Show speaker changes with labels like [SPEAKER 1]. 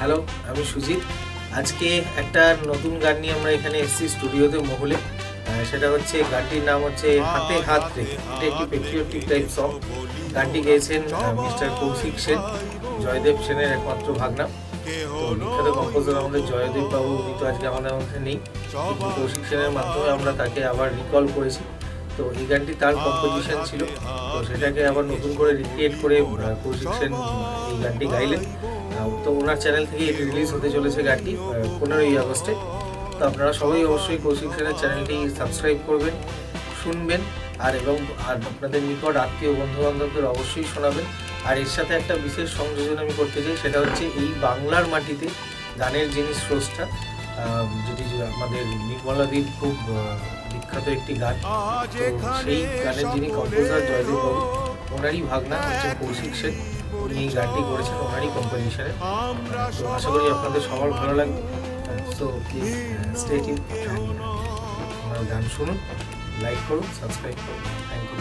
[SPEAKER 1] Hello, আমি সুজিত। আজকে একটা নতুন গান নিয়ে আমরা এখানে এসেছি স্টুডিওতে মহলে। সেটা হচ্ছে গানটির নাম হচ্ছে হাতে হাত রেখে। এটা একটি পেট্রিয়টিক টাইপ সং। গানটি গেয়েছেন মিস্টার কৌশিক সেন, জয়দেব সেনের একমাত্র ভাগনা। তো বিখ্যাত কম্পোজার আমাদের জয়দেব বাবু, উনি তো আজকে আমাদের মধ্যে নেই, কিন্তু কৌশিক সেনের মাধ্যমে আমরা তাকে আবার রিকল করেছি। তো এই গানটি তার কম্পোজিশন ছিল, তো সেটাকে আবার নতুন করে রিক্রিয়েট করে কৌশিক সেন এই গানটি গাইলেন। তো ওনার চ্যানেল থেকে এটি রিলিজ হতে চলেছে গানটি 15ই আগস্টে। তো আপনারা সবাই অবশ্যই কৌশিক সেনের চ্যানেলটি সাবস্ক্রাইব করবেন, শুনবেন, আর আপনাদের নিকট আত্মীয় বন্ধু বান্ধবদের অবশ্যই শোনাবেন। আর এর সাথে একটা বিশেষ সংযোজন আমি করতে চাই, সেটা হচ্ছে এই বাংলার মাটিতে গানের যিনি স্রষ্টা, যেটি আমাদের নির্মলাদীপ খুব বিখ্যাত একটি গান, তো সেই গানের যিনি কম্পোজার জয়দেব বাবু, ওনারই ভাগনা হচ্ছে কৌশিক সেন। উনি এই গানটি করেছেন ওনারই কম্পোজিশনে। তো আশা করি আপনাদের সবার ভালো লাগবে। সো প্লিজ স্টে টিউন, ওনার গান শুনুন, লাইক করুন, সাবস্ক্রাইব করুন। Thank you.